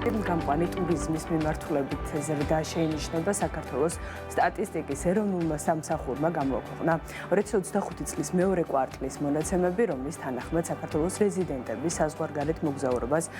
გამყვანი ტურიზმის მიმართულებით ზრდა შეინიშნება საქართველოს სტატისტიკის ეროვნულმა სამსახურმა გამოაქვეყნა 2025 წლის მეორე კვარტლის მონაცემები, რომლის თანახმად საქართველოს რეზიდენტები საზღვარგარეთ მოგზაურობას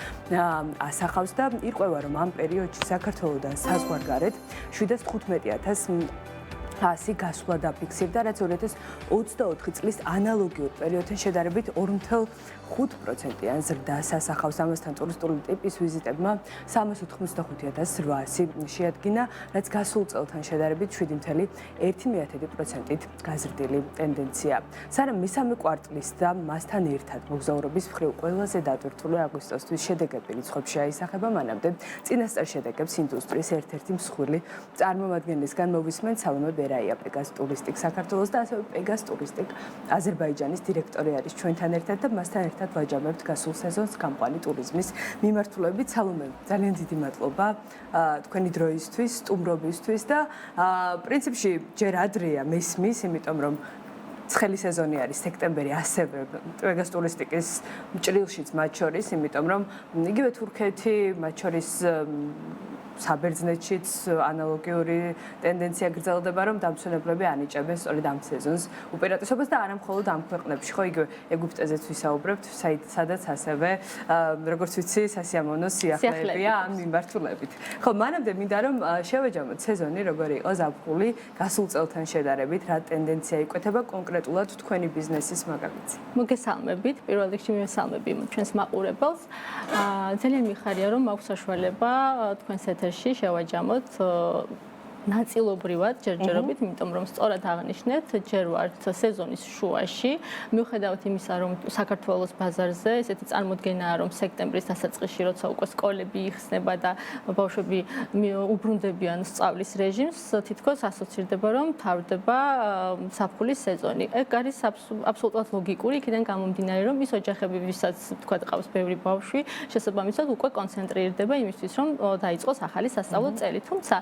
ასახავს და ირკვევა, რომ ამ პერიოდში საქართველოდან საზღვარგარეთ 715,100 გასვლა დაფიქსირდა, რაც 2024 წლის ანალოგიურ პერიოდთან შედარებით 2.5%-იან ზრდას ასახავს. ამასთან ტურისტული ტიპის ვიზიტებმა 385,800 შეადგინა, რაც გასულ წელთან შედარებით 7.1%-ით გაზრდილი ტენდენცია. სანამ მესამე კვარტლის და მასთან ერთად მოგზაურობის მხრივ ყველაზე დატვირთული აგვისტოსთვის შედეგები რიცხვებში აისახება, მანამდე წინასწარ შედეგებს ინდუსტრიის ერთ-ერთი მსხვილი წარმომადგენლისგან მოვისმენთ სალომე ბერაია, პეგას ტურისტიკ საქართველოს და ასევე პეგას ტურისტიკ აზერბაიჯანის დირექტორი არის ჩვენთან ერთად და მასთან ერთად ვაჯამებთ გასულ სეზონს გამყვანი ტურიზმის მიმართულებით. სალომე, ძალიან დიდი მადლობა თქვენი დროისთვის, სტუმრობისთვის და პრინციპში ჯერ ადრეა მესმის, იმიტომ რომ ცხელი სეზონი არის სექტემბერი, ასევე პეგას ტურისტიკის ჭრილშიც მათ შორის, იმიტომ რომ იგივე თურქეთი, მათ შორის საბერძნეთშიც ანალოგიური ტენდენცია გრძელდება, რომ დამსვენებლები ანიჭებენ სწორედ ამ სეზონს უპირატესობას და არა მხოლოდ ამ ქვეყნებში, ხო იგივე ეგვიპტეზეც ვისაუბრებთ, სადაც ასევე როგორც ვიცი, სასიამოვნო სიახლეებია ამ მიმართულებით. ხო, მანამდე მინდა რომ შევაჯამოთ სეზონი, როგორი იყო ზაფხული გასულ წელთან შედარებით, რა ტენდენცია იკვეთება კონკრეტულად თქვენი ბიზნესის მაგალითი. მოგესალმებით, პირველ რიგში მივესალმები ჩვენს მაყურებელს. ძალიან მიხარია, რომ მაქვს საშუალება თქვენს ეთერში შევაჯამოთ ნაწილობრივად ჯერჯერობით, იმიტომ რომ სწორად აღნიშნეთ, ჯერ ვართ სეზონის შუაში, მიუხედავად იმისა, რომ საქართველოს ბაზარზე ესეთი წარმოდგენაა, რომ სექტემბრის დასაწყისში, როცა უკვე სკოლები იხსნება და ბავშვები უბრუნდებიან სწავლის რეჟიმს, თითქოს ასოცირდება, რომ თავდება ზაფხულის სეზონი. ეგ არის აბსოლუტურად ლოგიკური, იქიდან გამომდინარე, რომ ის ოჯახები, ვისაც თქვა ყავს ბევრი ბავშვი, შესაბამისად უკვე კონცენტრირდება იმისთვის, რომ დაიწყოს ახალი სასწავლო წელი. თუმცა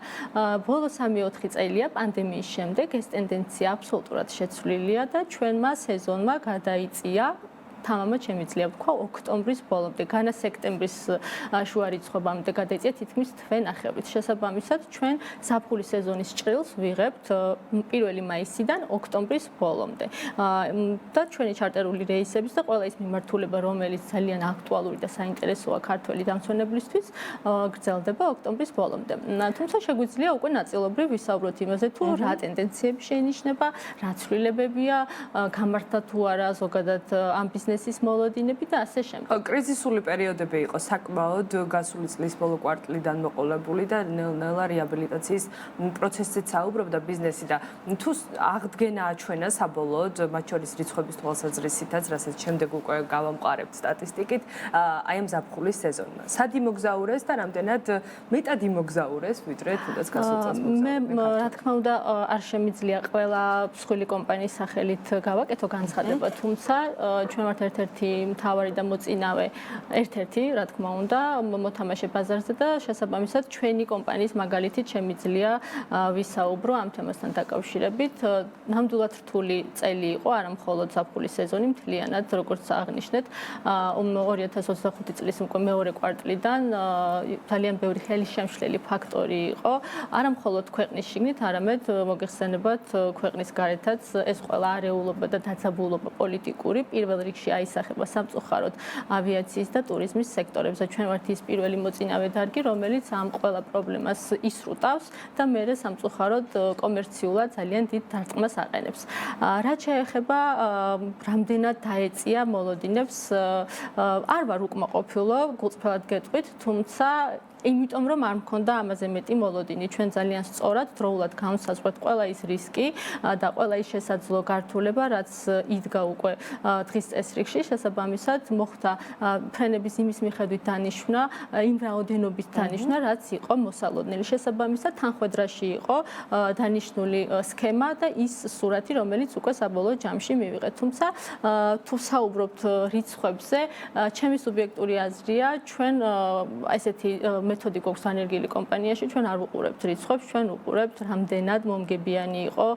ბოლო 3-4 წელია პანდემიის შემდეგ ეს ტენდენცია აბსოლუტურად შეცვლილია და ჩვენმა სეზონმა გადაიწია თამამად შემიძლია ვთქვა ოქტომბრის ბოლომდე, განა სექტემბრის შუა რიცხვებამდე გადაიწია თითქმის თვენახევრით. შესაბამისად, ჩვენ ზაფხულის სეზონის ჭრილს ვიღებთ 1 მაისიდან ოქტომბრის ბოლომდე. და ჩვენი ჩარტერული რეისების და ყველა ის მიმართულება, რომელიც ძალიან აქტუალური და საინტერესოა ქართველი დამცველებლისთვის, გრძელდება ოქტომბრის ბოლომდე. თუმცა შეგვიძლია უკვე ნაწილობრივ ვისაუბროთ იმაზე, თუ რა ტენდენციები შეინიშნება, რა ცვლილებებია, გამართა თუ არა ზოგადად ამ ბიზნესის მოლოდინები და ასე შემდეგ. კრიზისული პერიოდები იყო საკმაოდ გასული წლის ბოლო კვარტლიდან მოყოლებული და ნელ-ნელა რეაბილიტაციის პროცესზეც საუბრობდა ბიზნესი და თუ აღდგენა აჩვენა საბოლოოდ, მათ შორის რიცხვების თვალსაზრისითაც, რასაც შემდეგ უკვე გავამყარებთ სტატისტიკით, აი ამ ზაფხულის სეზონმა. სად იმოგზაურეს და რამდენად მეტად იმოგზაურეს, ვიდრე თუნდაც გასულ წელს მოგზაურდნენ? მე რა თქმა უნდა არ შემიძლია ყველა მსხვილი კომპანიის სახელით გავაკეთო განცხადება, თუმცა ჩვენ ვართ ერთ-ერთი მთავარი და მოწინავე ერთ-ერთი, რა თქმა უნდა, მოთამაშე ბაზარზე და შესაბამისად ჩვენი კომპანიის მაგალითით შემიძლია ვისაუბრო ამ თემასთან დაკავშირებით. ნამდვილად რთული წელი იყო, არა მხოლოდ ზაფხულის სეზონი, მთლიანად, როგორც აღნიშნეთ, 2025 წლის უკვე მეორე კვარტლიდან ძალიან ბევრი ხელისშემშლელი ფაქტორი იყო, არა მხოლოდ ქვეყნის შიგნით, არამედ მოგეხსენებათ ქვეყნის გარეთაც ეს ყველა არეულობა და დაძაბულობა პოლიტიკური პირველ რიგში აისახება სამწუხაროდ ავიაციის და ტურიზმის სექტორებზე. ჩვენ ვართ ის პირველი მოწინავე დარგი, რომელიც ამ ყველა პრობლემას ისრუტავს და მერე სამწუხაროდ კომერციულად ძალიან დიდ დარტყმას აყენებს. რაც შეეხება რამდენად დაეწია მოლოდინებს, არ ვარ უკმაყოფილო, გულწრფელად გეტყვით, თუმცა იმიტომ რომ არ მქონდა ამაზე მეტი მოლოდინი, ჩვენ ძალიან სწორად დროულად განვსაზღვრეთ ყველა ის რისკი და ყველა ის შესაძლო გართულება, რაც იდგა უკვე დღის წესრიგში, შესაბამისად მოხდა ფრენების იმის მიხედვით დანიშვნა, იმ რაოდენობით დანიშვნა, რაც იყო მოსალოდნელი. შესაბამისად თანხმედრაში იყო დანიშნული სქემა და ის სურათი, რომელიც უკვე საბოლოო ჯამში მივიღეთ. თუმცა თუ საუბრობთ რიცხვებზე, ჩემი სუბიექტური აზრია, ჩვენ ესეთი მეთოდი გვაქვს ანერგიული კომპანიაში, ჩვენ არ ვუყურებთ რიცხვებს, ჩვენ ვუყურებთ რამდენად მომგებიანი იყო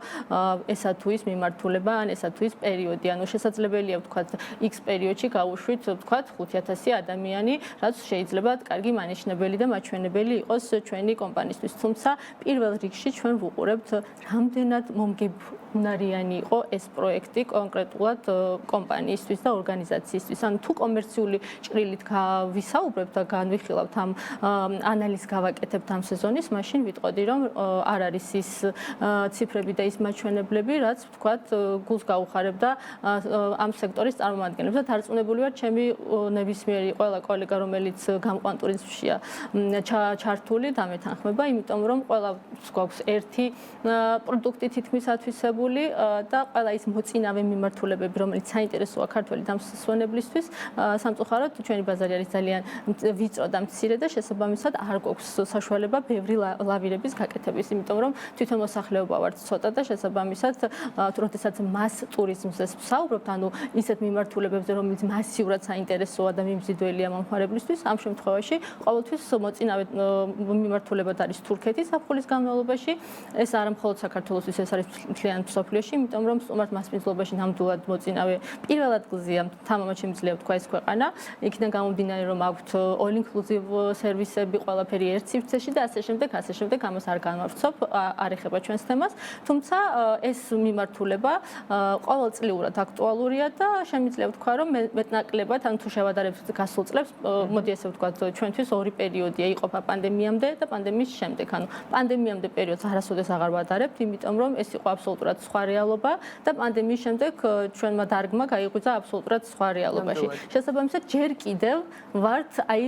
ესა თუ ის მიმართულება, ან ესა თუ ის პერიოდი. ანუ შესაძლებელია ვთქვათ, X პერიოდში გავუშვით ვთქვათ 5000 ადამიანი, რაც შეიძლება კარგი მანიშნებელი და მაჩვენებელი იყოს ჩვენი კომპანიისთვის. თუმცა პირველ რიგში ჩვენ ვუყურებთ რამდენად მომგებნარიანი იყო ეს პროექტი კონკრეტულად კომპანიისთვის და ორგანიზაციისთვის. ანუ თუ კომერციული ჭრილით ვისაუბრებთ და განვიხილავთ ამ ანალიზს გავაკეთებთ ამ სეზონის, მაშინ ვიტყოდი, რომ არ არის ის ციფრები და ის მაჩვენებლები, რაც ვთქვათ, გულს გაუხარებდა ამ სექტორის წარმომადგენლებს და დარწმუნებული ვარ, ჩემი ნებისმიერი ყველა კოლეგა, რომელიც გამყვან ტურიზმშია ჩართული, დამეთანხმება, იმიტომ რომ ყველას გვაქვს ერთი პროდუქტი თითქმის ათვისებული და ყველა ის მოწინავე მიმართულებები, რომელიც საინტერესოა ქართველი დამსვენებლისთვის, სამწუხაროდ ჩვენი ბაზარი არის ძალიან ვიწრო და მცირე და შესაბამისად არ გვაქვს საშუალება ბევრი ლავირების გაკეთების, იმიტომ რომ თვითონ მოსახლეობა ვართ ცოტა და შესაბამისად, როდესაც მას ტურიზმზე ვსაუბრობთ, ანუ ისეთ მიმართულებებზე, რომელიც მასიურად საინტერესოა და მიმზიდველია მომხმარებლისთვის, ამ შემთხვევაში ყოველთვის მოწინავე მიმართულებად არის თურქეთი ზაფხულის განმავლობაში. ეს არა მხოლოდ საქართველოსთვის, ეს არის მთლიან მსოფლიოში, იმიტომ რომ სტუმართ მასპინძლობაში ნამდვილად მოწინავე პირველ ადგილზეა თამამად შემიძლია ვთქვა ეს ქვეყანა. იქიდან გამომდინარე, რომ აქვთ all inclusive სერვისები, ყველაფერი ერთ სივრცეში და ასე შემდეგ, ამას არ განვავრცობ, არ ეხება ჩვენს თემას. თუმცა ეს მიმართულება ყოველწლიურად აქტუალურია და შემიძლია ვთქვა, რომ მეტნაკლებად, ან თუ შევადარებთ გასულ წლებს, მოდი ესე ვთქვათ, ჩვენთვის ორი პერიოდია იყოფა პანდემიამდე და პანდემიის შემდეგ. ანუ პანდემიამდე პერიოდს არასოდეს აღარ ვადარებთ, იმიტომ რომ ეს იყო აბსოლუტურად სხვა რეალობა და პანდემიის შემდეგ ჩვენმა დარგმა გაიღვიძა აბსოლუტურად სხვა რეალობაში. შესაბამისად, ჯერ კიდევ ვართ აი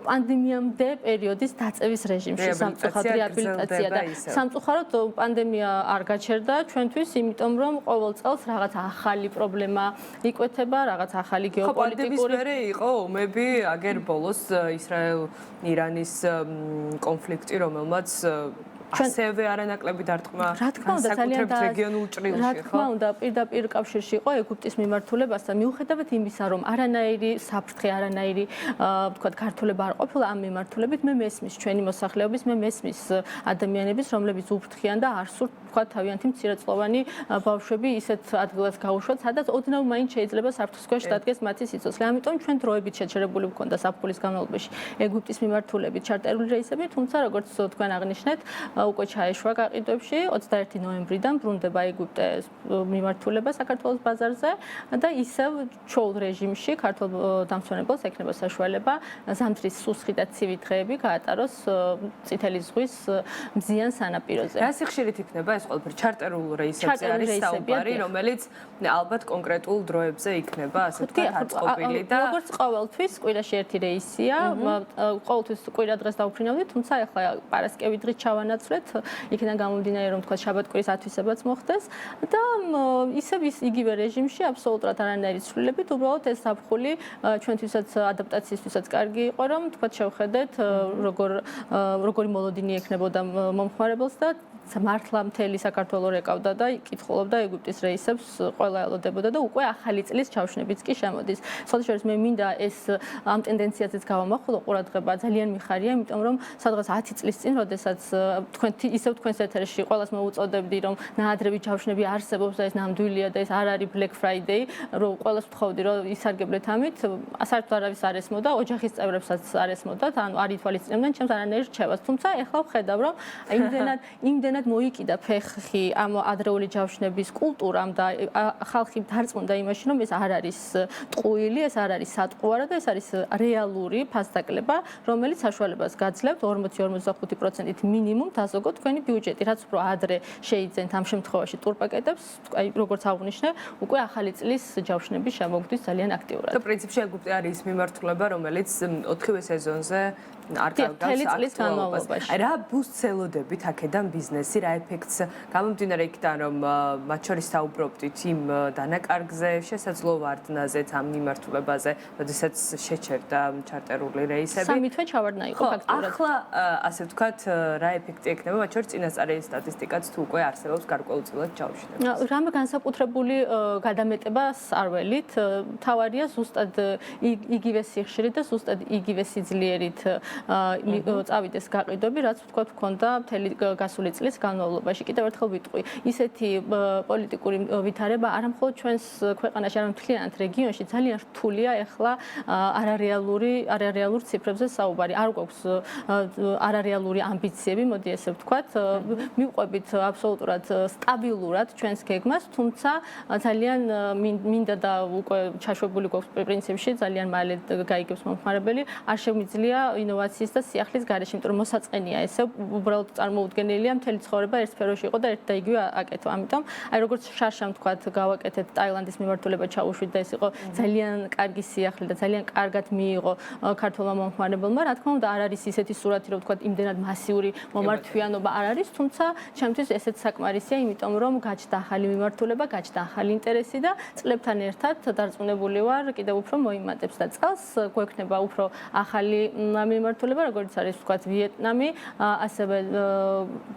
პანდემიამდე პერიოდის დაწევის რეჟიმში, სამწუხაროდ რეაბილიტაცია და სამწუხაროდ პანდემია არ გაჩერდა ჩვენთვის, იმიტომ რომ ყოველ წელს რაღაც ახალი პრობლემა იკვეთება, რაღაც ახალი გეოპოლიტიკური. პანდემიის მერე იყო ომები, აგერ ბოლოს ისრაელ-ირანის კონფლიქტი, რომელმაც ასევე არანაკლები დარტყმა საკუთრებთ რეგიონულ ჭრილში, რა თქმა უნდა, პირდაპირ კავშირში იყო ეგვიპტის მიმართულებასთან, მიუხედავად იმისა, რომ არანაირი საფრთხე, არანაირი ვთქვათ, გართულება არ ყოფილა ამ მიმართულებით, მე მესმის ჩვენი მოსახლეობის, მე მესმის ადამიანების, რომლებიც უფრთხიან და არ სურთ ვთქვათ, თავიანთი მცირეწლოვანი ბავშვები ისეთ ადგილას გაუშვათ, სადაც ოდნავ მაინც შეიძლება საფრთხის ქვეშ დადგეს მათი სიცოცხლე. ამიტომ ჩვენ დროებით შეჩერებული გვქონდა საფრთხის განმავლობაში ეგვიპტის მიმართულებით ჩარტერული რეისები, თუმცა როგორც თქვენ აღნიშნეთ, უკვე ჩაეშვა გაყიდვებში 21 ნოემბრიდან ბრუნდება ეგვიპტეს მიმართულება საქართველოს ბაზარზე და ისევ ჩოულ რეჟიმში ქართულ დამსვენებელს ექნება საშუალება ზამთრის სუსხი და ცივი დღეები გაატაროს წითელი ზღვის მზიან სანაპიროზე. რა სიხშირით იქნება ეს ყველაფერი? ჩარტერულ რეისებზე არის საუბარი, რომელიც ალბათ კონკრეტულ დროებზე იქნება, ასე ვთქვათ, აწყობილი და როგორც ყოველთვის კვირაში ერთი რეისია, ყოველთვის კვირა დღეს დავფრინავდით, თუმცა ახლა პარასკევი დღით ჩავანაცვლეთ, იქიდან გამომდინარე, რომ თქვა შაბათ-კვირის ათვისებაც მოხდეს და ისევ იგივე რეჟიმში აბსოლუტურად არანაირი ცვლილებით, უბრალოდ ეს ზაფხული ჩვენთვისაც ადაპტაციისთვისაც კარგი იყო, რომ თქვა შევხედეთ, როგორი მოლოდინი ექნებოდა მომხმარებელს და მართლა მთელი საქართველო რეკავდა და კითხულობდა ეგვიპტის რეისებს, ყველა ელოდებოდა და უკვე ახალი წლის ჩავშნებიც კი შემოდის. სხვადასხვა მე მინდა ეს ამ ტენდენციაზეც გავამახვილო ყურადღება, ძალიან მიხარია, იმიტომ რომ სადღაც 10 წლის წინ, როდესაც თქვენ ისევ თქვენს ეთერში ყველას მოუწოდებდი, რომ ნაადრევი ჩავშნები არსებობს და ეს ნამდვილია და ეს არ არის Black Friday, რომ ყველას ვთხოვდი, რომ ისარგებლეთ ამით, საერთოდ არავის არ ესმოდა, ოჯახის წევრებსაც არ ესმოდათ, ანუ არ ითვალისწინებდნენ ჩემს არანაირ რჩევას. თუმცა ეხლა ვხედავ, რომ იმდენად მოიკიდა ფეხი ამ ადრეული ჯავშნების კულტურამ და ხალხი დარწმუნდა იმაში, რომ ეს არ არის ტყუილი, ეს არ არის სატყუარა და ეს არის რეალური ფასდაკლება, რომელიც საშუალებას გაძლევთ 40-45%-ით მინიმუმ დაზოგოთ თქვენი ბიუჯეტი, რაც უფრო ადრე შეიძენთ ამ შემთხვევაში ტურპაკეტებს, აი როგორც აღნიშნე, უკვე ახალი წლის ჯავშნები შემოგვდის ძალიან აქტიურად. და პრინციპში ეგვიპტე არის მიმართულება, რომელიც 4-ვე სეზონზე არ გავგავს აქტუალობას. აი რა ბუსტს ელოდებით აქედან ბიზნესს? უმჯობესი, რა ეფექტს გამომდინარე იქიდან, რომ მათ შორის საუბრობდით იმ დანაკარგზე, შესაძლო ვარდნაზეც ამ მიმართულებაზე, როდესაც შეჩერდა ჩარტერული რეისები. სამი თვე ჩავარდნა იყო ფაქტურად. ახლა ასე ვთქვათ, რა ეფექტი ექნება მათ შორის წინასწარი სტატისტიკაც თუ უკვე არსებობს გარკვეულწილად ჩავშნდება. რამე განსაკუთრებული გადამეტებას არ ველით. თავარია ზუსტად იგივე სიხშირით და ზუსტად იგივე სიძლიერით წავიდეს გაყიდვები, რაც ვთქვათ ქონდა მთელი გასული წლის განმავლობაში. კიდევ ერთხელ ვიტყვი, ისეთი პოლიტიკური ვითარება არა მხოლოდ ჩვენს ქვეყანაში, არამედ მთლიანად რეგიონში ძალიან რთულია ეხლა არარეალურ ციფრებზე საუბარი. არ გვაქვს არარეალური ამბიციები, მოდი ესე ვთქვათ. მივყვებით აბსოლუტურად სტაბილურად ჩვენს გეგმას, თუმცა ძალიან მინდა და უკვე ჩაშვებული გვაქვს პრინციპში ძალიან მალე გაიგებს მომხმარებელი, არ შემიძლია ინოვაციის და სიახლის გარეშე, იმიტომ რომ მოსაწყენია ესე, უბრალოდ წარმოუდგენელია მთელი ცხოვრება ერთ სფეროში იყო და ერთ და იგივე აკეთო. ამიტომ აი როგორც შარშამ ვთქვათ, გავაკეთეთ ტაილანდის მიმართულება ჩაუშვით და ეს იყო ძალიან კარგი სიახლე და ძალიან კარგად მიიღო ქართულმა მომხმარებელმა. რა თქმა უნდა, არ არის ისეთი სურათი, რომ ვთქვათ, იმდენად მასიური მომართვიანობა არ არის, თუმცა ჩემთვის ესეც საკმარისია, იმიტომ რომ გაჩნდა ახალი მიმართულება, გაჩნდა ახალი ინტერესი და წლებთან ერთად დარწმუნებული ვარ, კიდევ უფრო მოიმატებს და წელს გვექნება უფრო ახალი მიმართულება, როგორც არის ვთქვათ ვიეტნამი, ასევე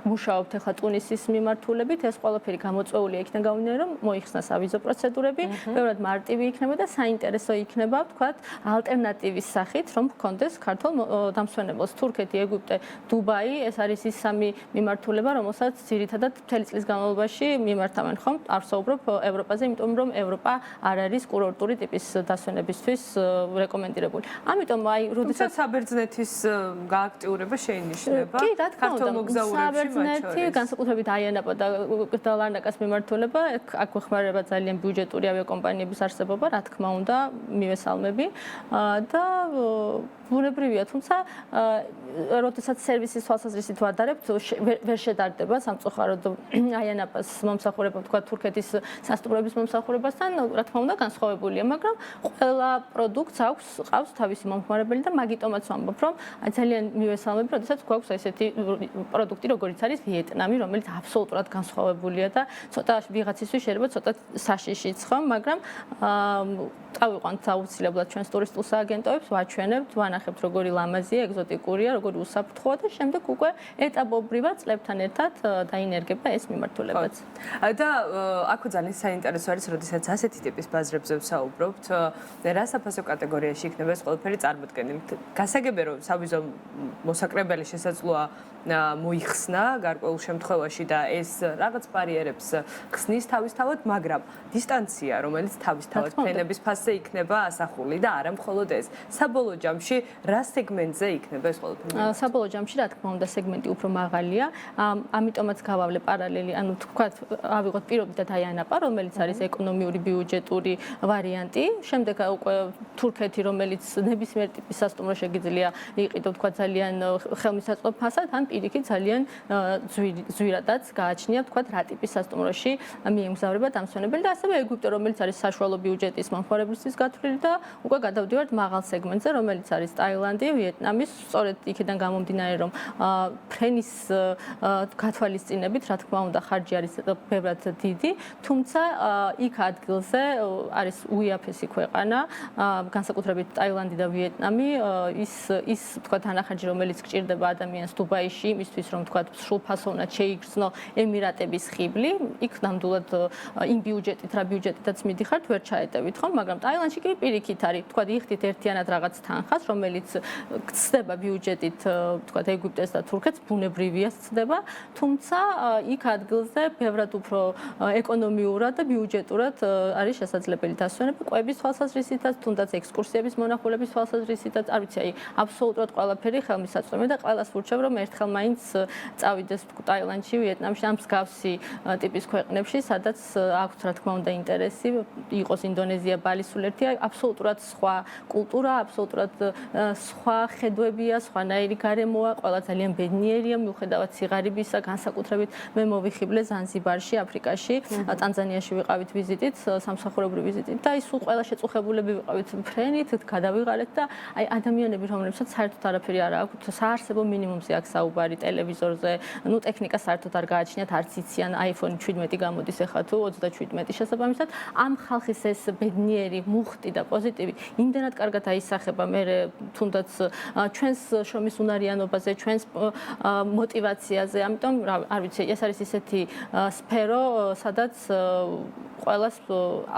მუშაობთ ახლა ტუნისის მიმართულებით, ეს ყველაფერი გამოწვეულია იქიდან გამომდინარე, რომ მოიხსნა სავიზო პროცედურები, ბევრად მარტივი იქნება და საინტერესო იქნება ვთქვათ ალტერნატივის სახით, რომ გქონდეს ქართულ დამსვენებელს. თურქეთი, ეგვიპტე, დუბაი, ეს არის ის სამი მიმართულება, რომელსაც ძირითადად მთელი წლის განმავლობაში მიმართავენ ხომ? არ ვსაუბრობ ევროპაზე, იმიტომ რომ ევროპა არ არის კურორტული ტიპის დასვენებისთვის რეკომენდირებული. ამიტომ აი, როდესაც საბერძნეთის გააქტიურება შეინიშნება ქართულ მოგზაურებში, საბერძნეთი განსაკუთრებით აიანაპა და ლარნაკას მიმართულება, აქ გვეხმარება ძალიან ბიუჯეტური ავიაკომპანიების არსებობა, რა თქმა უნდა, მივესალმები და ბუნებრივია, თუმცა როდესაც სერვისის თვალსაზრისით ვადარებთ, ვერ შედარდება სამწუხაროდ აიანაპას მომსახურება, თქვა თურქეთის სასტუმროების მომსახურებასთან, რა თქმა უნდა, განსხვავებულია, მაგრამ ყველა პროდუქტს ყავს თავისი მომხმარებელი და მაგიტომაც ვამბობ, რომ ძალიან მივესალმები, როდესაც გვაქვს ესეთი პროდუქტი, როგორიც არის ვიეტნამი, რომელიც აბსოლუტურად განსხვავებულია და ცოტა ვიღაცისთვის შეიძლება ცოტა საშიშიც ხომ, მაგრამ წავიყვანთ აუცილებლად ჩვენს ტურისტულ სააგენტოებს, ვაჩვენებთ, ვანახებთ როგორი ლამაზია, ეგზოტიკურია, როგორი უსაფრთხოა და შემდეგ უკვე ეტაპობრივად წლებთან ერთად დაინერგება ეს მიმართულებაც. და აქ ძალიან საინტერესო არის, როდესაც ასეთი ტიპის ბაზრებზე ვსაუბრობთ, რა საფასო კატეგორიაში იქნება ეს ყველაფერი წარმოდგენილი. გასაგებია, რომ სავიზო მოსაკრებელი შესაძლოა მოიხსნა გარკვეულ შემთხვევაში და ეს რაღაც ბარიერებს ხსნის თავისთავად, მაგრამ დისტანცია, რომელიც თავისთავად ფენების ფასზე იქნება ასახული და არა მხოლოდ ეს. საბოლოო ჯამში რა სეგმენტზე იქნება ეს ყველაფერი? საბოლოო ჯამში, რა თქმა უნდა, სეგმენტი უფრო მაღალია. ამიტომაც გავავლე პარალელი, ანუ თქვათ, ავიღოთ პირობითად აიანაპა, რომელიც არის ეკონომიური ბიუჯეტური ვარიანტი. შემდეგ უკვე თურქეთი, რომელიც ნებისმიერ ტიპის სასტუმრო შეგიძლია იყიდო, თქვათ, ძალიან ხელმისაწვდომ ფასად, ან პირიქით ძალიან ძვირადაც გააჩნია, თქვათ, რა ტიპის სასტუმროში მიემგზავრება დამსვენებელი და ასევე ეგვიპტე, რომელიც არის საშუალო ბიუჯეტის მომხმარებლისთვის გათვლილი და უკვე გადავდივართ მაღალ სეგმენტზე, რომელიც არის ტაილანდი, ვიეტნამი, სწორედ იქიდან გამომდინარე, რომ ფრენის გათვალისწინებით, რა თქმა უნდა, ხარჯი არის ბევრად დიდი, თუმცა იქ ადგილზე არის უიაფესი ქვეყანა, განსაკუთრებით ტაილანდი და ვიეტნამი, ის თქვათ ანახარჯი, რომელიც გჭირდება ადამიანს დუბაიში, იმისთვის რომ თქვათ სრულფასოვნად შეიგრძნო ემირატების ხიბლი, იქ ნამდვილად იმ ბიუჯეტით, რა ბიუჯეტითაც მიდიხართ, ვერ ჩაეტევით, ხო? მაგრამ ტაილანდში კი პირიქით არის, თქვათ, იხდით ერთიანად რაღაც თანხას, რომელიც გწდება ბიუჯეტით, თქვათ, ეგვიპტეს და თურქეთს, ბუნებრივია გწდება, თუმცა იქ ადგილზე ბევრად უფრო ეკონომიურად და ბიუჯეტურად არის შესაძლებელი დასვენება, კვების თვალსაზრისითაც, თუნდაც ექსკურსიების მონახულების თვალსაზრისითაც, არ ვიცი, აი, აბსოლუტურად ყველაფერი ხელმისაწვდომია და ყველას ვურჩევ, რომ ერთხელ მაინც წავიდეს ტაილანდში, ვიეტნამში, ამ მსგავსი ტიპის ქვეყნებში, სადაც აქვს, რა თქმა უნდა, ინტერესი, იყოს ინდონეზია, ბალი, სულ ერთი, აბსოლუტურად სხვა კულტურა, აბსოლუტურად სხვა ხედვებია, სხვანაირი გარემოა, ყველა ძალიან ბედნიერია, მიუხედავად სიღარიბისა, განსაკუთრებით მე მოვიხიბლე ზანზიბარში, აფრიკაში, ტანზანიაში ვიყავით ვიზიტით, სამსახურებრივი ვიზიტით და ის სულ ყველა შეწუხებულები ვიყავით ფრენით, გადავიღალეთ და აი ადამიანები, რომლებსაც საერთოდ არაფერი არ აქვთ, საარსებო მინიმუმზე აქვს საუბარი ტელევიზორზე, ნუ ტექნიკა საერთოდ არ გააჩნიათ, არც იციან iPhone 17 გამოდის ახლა თუ 27 შესაბამისად, ამ ხალხის ეს ბედნიერი მუხტი და პოზიტივი იმდენად კარგად აისახება მე თუნდაც ჩვენს შრომის უნარიანობაზე, ჩვენს мотиваციაზე, ამიტომ არ ვიცი, ეს არის ისეთი სფერო, სადაც ყველას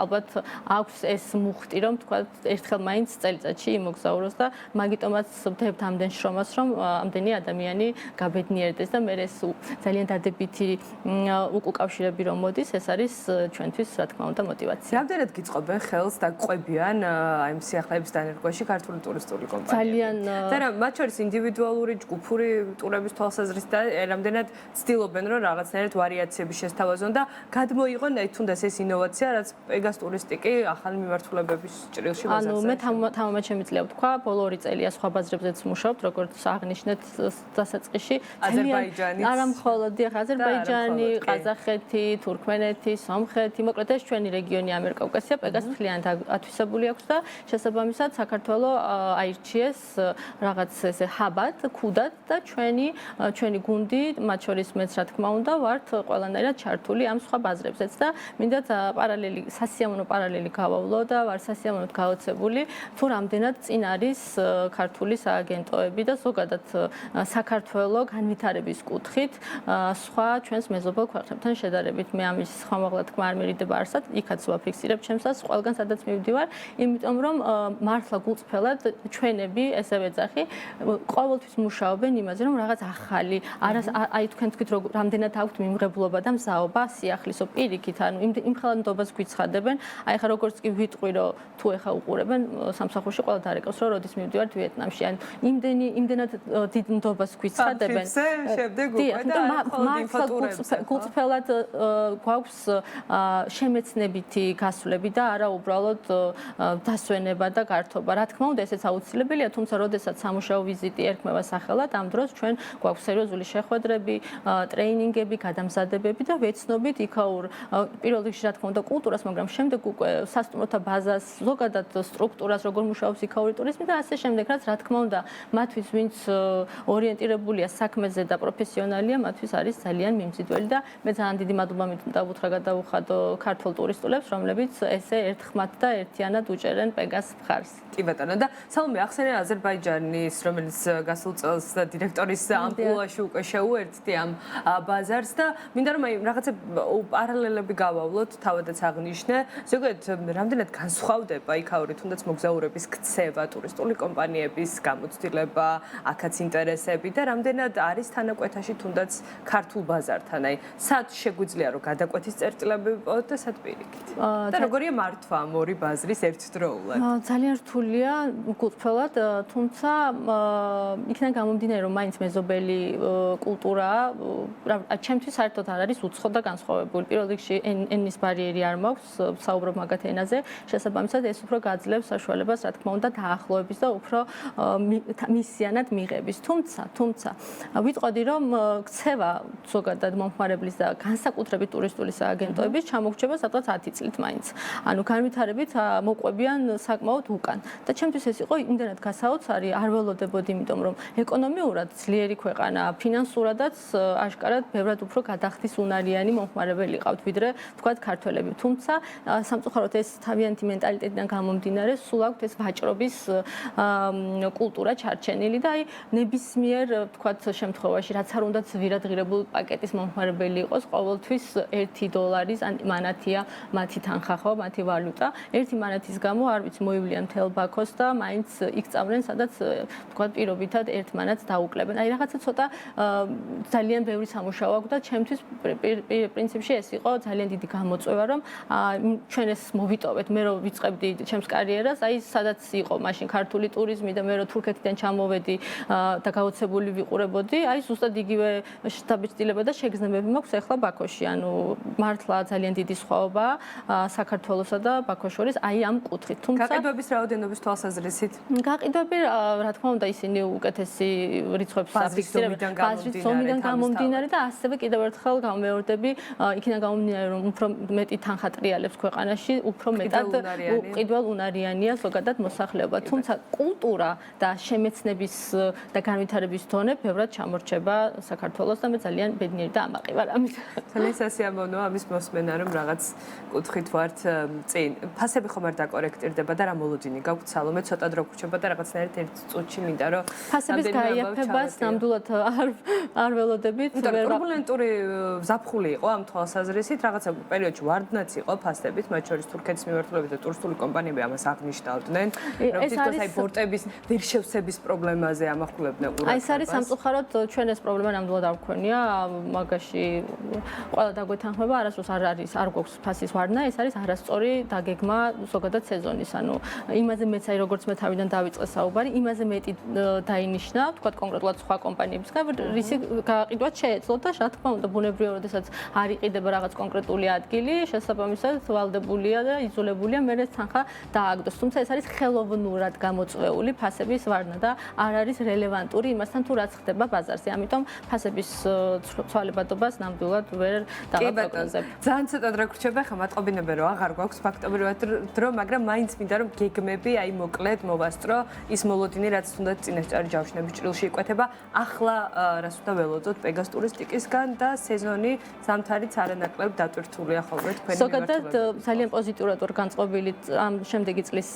ალბათ აქვს ეს მუხტი, რომ თქვა ერთხელ მაინც წელიწადში იმოგზაუროს და მაგიტომაც ვდებთ ამდენ შრომას, რომ ამდენი ადამიანი გაბედნიერდეს და მე ეს ძალიან დადებითი უკავშირები რომ მოდის, ეს არის ჩვენთვის რა თქმა უნდა мотиваცია. რამდენად გიწყობენ ხელს და ყვებიან აი სიახლეების დანერგვაში ქართული ტურისტული კომპანიები? ძალიან და რა მათ შორის ინდივიდუალური ჯგუფური ტურების თვალსაზრისით და რამდენად ცდილობენ რომ რაღაცნაირად ვარიაციები შესთავაზონ და გადმოიღონ აი თუნდაც ეს ინოვაცია, რაც პეგას ტურისტიკი ახალი მიმართულებების ჭრილში ვაზარზე. ანუ მე თამამად შემიძლია ვთქვა, ბოლო 2 წელია სხვა ბაზრებზეც მუშაობთ, როგორც აღნიშნეთ დასაწყისში. აზერბაიჯანი. არა მხოლოდ აზერბაიჯანი, ყაზახეთი, თურქმენეთი, სომხეთი, მოკლედ ეს ჩვენი რეგიონი ამიერკავკასია, პეგას მთლიანად ათვისებული აქვს და შესაბამისად საქართველოს აირჩიეს რაღაც ესე ჰაბად, ქუდად და ჩვენი გუნდი, მათ შორის მეც რა თქმა უნდა, ვართ ყველანაირად ჩართული ამ სხვა ბაზრებზეც და მინდათ პარალელი, სასიამოვნო პარალელი გავავლო და ვარ სასიამოვნოდ გაოცებული, თუ რამდენად წინ არის ქართული სააგენტოები და ზოგადად საქართველოს განვითარების კუთხით სხვა ჩვენს მეზობელ ქვეყნებთან შედარებით. მე ამის ხმამაღლა თქმა არ მერიდება არსად, იქაც ვაფიქსირებ ჩემსას, ყველგან სადაც მივდივარ, იმიტომ რომ მართლა გულწრფელად ჩვენები, ესევე ეძახი, ყოველთვის მუშაობენ იმაზე, რომ რაღაც ახალი, აი თქვენ თქვით რომ რამდენად აქვთ მიმღებლობა და მზაობა სიახლისო პირიქით, ანუ იმ ხელოვნებას გვიცხადებენ. აი ხა როგორც კი ვიტყვი რომ თუ ეხა უყურებენ სამსახურში ყველა დარეკავს რომ როდის მივდივართ ვიეტნამში, ან იმდენად დიდ ნდობას გვიცხადებენ. შემდეგ უკვე და მართლა გულწრფელად გვაქვს შემეცნებითი გასვლები და არა უბრალოდ დასვენება და გართობა. რა თქმა უნდა, ესეც აუცილებელია, თუმცა როდესაც სამუშაო ვიზიტი ერქმევა სახელად, ამ დროს ჩვენ გვაქვს სერიოზული შეხვედრები, ტრეინინგები, გადამზადებები და ვეცნობით იქაურ პირველ რიგში რა თქმა უნდა კულტურას, მაგრამ შემდეგ უკვე სასტუმროთა ბაზას, ზოგადად სტრუქტურას, როგორ მუშაობს იქაური ტურიზმი და ასე შემდეგ, რაც რა თქმა უნდა მათთვის, ვინც ორიენტირებულია საქმეზე და პროფესიონალია, მათთვის არის ძალიან მიმზიდველი და მე ძალიან დიდი მადლობა მინდა უთხრა გადაუხადო ქართულ ტურისტულებს, რომლებიც ესე ერთხმად და ერთიანად უჭერენ პეგას მხარს. კი ბატონო და სალომე ახსენე აზერბაიჯანის, რომელიც გასულ წელს დირექტორის ამპულაში უკვე შეუერთდი ამ ბაზარს და მინდა რომ აი რაღაცა პარალელები გავავლოთ, თავადაც აღნიშნე, ზოგადად რამდენად განსხვავდება იქაური თუნდაც მოგზაურების ქცევა, ტურისტული კომპანიების გამოცდილება, აქაც ინტერესები და რამდენად არის თანაკვეთაში თუნდაც ქართულ ბაზართან, აი სად შეგვიძლია რომ გადაკვეთის წერტილები ვიპოვოთ და სად პირიქით. და როგორია მართვა ამ ორი ბაზრის ერთდროულად? ძალიან რთულია გულწრფელად, თუმცა იქიდან გამომდინარე რომ მაინც მეზობელი კულტურაა, ჩემთვის საერთოდ არ არის უცხო და განსხვავებული. პირველ რიგში ენის ბარიერი არ მაქვს, საუბრობ მაგათ ენაზე, შესაბამისად ეს უფრო გაძლევს საშუალებას, რა თქმა უნდა, დაახლოების და უფრო მისიანად მიღების. თუმცა ვიტყოდი რომ ქცევა ზოგადად მომხმარებლის და განსაკუთრებით ტურისტული სააგენტოების ჩამოგრჩება სადღაც 10 წლით მაინც. ანუ განვითარებით მოყვებიან საკმაოდ უკან. და ჩემთვის ეს იყო იმდენად გასაოცარი, არ ველოდებოდი, იმიტომ რომ ეკონომიურად ძლიერი ქვეყანა, ფინანსურადაც აშკარად ბევრად უფრო გადახდის უნარიანი მომხმარებელი ყავთ, ვიდრე თქვათ ქართველები. თუმცა სამწუხაროდ ეს თავიანთი მენტალიტეტიდან გამომდინარე, სულ აქვთ ეს ვაჭრობის კულტურა ჩარჩენილი და აი ნებისმიერ თქვათ შემთხვევაში, რაც არ უნდა ძვირადღირებული პაკეტის მომხმარებელი იყოს, ყოველთვის $1 მანათია მათი თანხა ხო, მათი ვალუტა. ერთი მანათის გამო არ ვიცი მოივლიან მთელ ბაქოს და მაინც იქ წავდნენ, სადაც თქვათ პირობითად ერთ მანათს დაუკლებენ. აი რაღაცა ცოტა ძალიან ბევრი სამუშაო აქვს და ჩემთვის პრინციპში ეს იყო ძალიან დიდი გამოწვევა. მოგწევა რომ ჩვენ ეს მოვიტოვეთ მე რო ვიწყებდი ჩემს კარიერას აი სადაც იყო მაშინ ქართული ტურიზმი და მე რო თურქეთიდან ჩამოვედი და გაოცებული ვიყურებოდი აი ზუსტად იგივე დაბეჭდილება და შეგრძნებები მაქვს ახლა ბაქოში ანუ მართლა ძალიან დიდი სხვაობა საქართველოსა და ბაქოს შორის აი ამ კუთხით თუმცა გაყიდვების რაოდენობის თვალსაზრისით გაყიდვები რა თქმა უნდა ისინი უკეთესი რიცხვებს აფიქსირებენ ბაზრის ზომიდან გამომდინარე და ასევე კიდევ ერთხელ გამეორდები იქიდან გამომდინარე რომ უფრო მეტი თანხა ტრიალებს ქვეყანაში უფრო მეტად უკიდვალ უნარიანია ზოგადად მოსახლეობა თუმცა კულტურა და შემეცნების და განვითარების დონე ბევრად ჩამორჩება საქართველოს და მე ძალიან ბედნიერი და ამაყი ვარ ამით ძალიან სასიამოვნოა ამის მოსმენა რომ რაღაც კუთხით ვართ წინ ფასები ხომ არ დაკორექტირდება და რა მოლოდინი გაქვთ სალომე ცოტა დრო გრჩება და რაღაცნაირად ერთ წუთში მინდა რომ ფასების გაიაფებას ნამდვილად არ ველოდებით ტურბულენტური ზაფხული იყო ამ თვალსაზრისით რაღაცა პერიოდში ვარდნაც იყო ფასებით მათ შორის თურქეთის მიმართულებით და ტურისტული კომპანიები ამას აღნიშნავდნენ რომ თითქოს აი ბორტების ვერ შევსების პრობლემაზე ამახვილებდნენ ყურადღებას აი ეს არის სამწუხაროდ ჩვენ ეს პრობლემა ნამდვილად არ გვქონია მაგაში ყველა დაგვეთანხმება არასდროს არ გვაქვს ფასის ვარდნა ეს არის არასწორი დაგეგმა ზოგადად სეზონის ანუ იმაზე მეც აი როგორც მე თავიდან დავიწყე საუბარი იმაზე მეტი დაინიშნა თქვა კონკრეტულად სხვა კომპანიებისგან რისი გაყიდვაც შეეძლო და რა თქმა უნდა ბუნებრივია როდესაც არ იყიდება რაღაც კონკრეტული ადგილი შესაბამისად ვალდებულია და იზოლებულია მე ეს თანხა დააგდოს თუმცა ეს არის ხელოვნურად გამოწვეული ფასების ვარდნა და არ არის რელევანტური имასთან თუ რაც ხდება ბაზარზე ამიტომ ფასების ცვალებადობას ნამდვილად ვერ დავაპროგნოზებ ძალიან ცოტა დრო გრჩება ხა მატყობინებენ რომ აღარ გვაქვს ფაქტობრივად დრო მაგრამ მაინც მინდა რომ გეგმები აი მოკლედ მოვასწრო ის მოლოდინი რაც თუნდაც წინასწარი ჯავშნების ჭრილში იკვეთება ახლა რას უნდა ველოდოთ პეგას ტურისტიკისგან და სეზონი ზამთარიც არანაკლებ დატვირთულია ხოლმე თქვენი ზოგადად ძალიან პოზიტიურად ვარ განწყობილი ამ შემდეგი წლის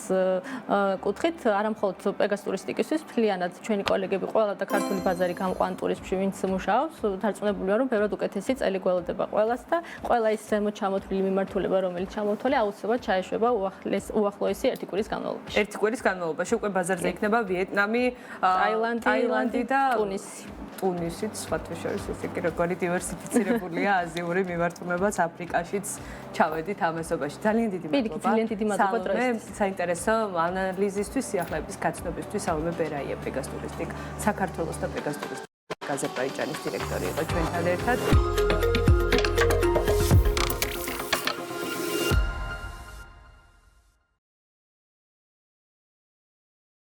კუთხით არამხოლოდ პეგას ტურისტიკისთვის მთლიანად ჩვენი კოლეგები ყველა და ქართული ბაზარი გამყვან ტურიზმში ვინც მუშაობს დარწმუნებული ვარ რომ ბევრად უკეთესი წელი გველოდება ყველას და ყველა ის ზემოჩამოთვლილი მიმართულება რომელიც ჩამოთვალე აუცილებლად ჩაეშვება უახლოესი ერთი კვირის განმავლობაში ერთი კვირის განმავლობაში უკვე ბაზარზე იქნება ვიეტნამი ტაილანდი და ტუნისიც სხვათა შორის ესე კი როგორი დივერსიფიცირებულია აზიური მიმართულებაც აფრიკაშიც ჩავედით ამასობაში ძალიან დიდი მადლობა ძალიან დიდი მადლობა დროისთვის საინტერესო ანალიზისთვის სიახლეების გაცნობისთვის სალომე ბერაია პეგას ტურისტიკ საქართველოს და პეგას ტურისტიკ აზერბაიჯანის დირექტორი იყო ჩვენთან ერთად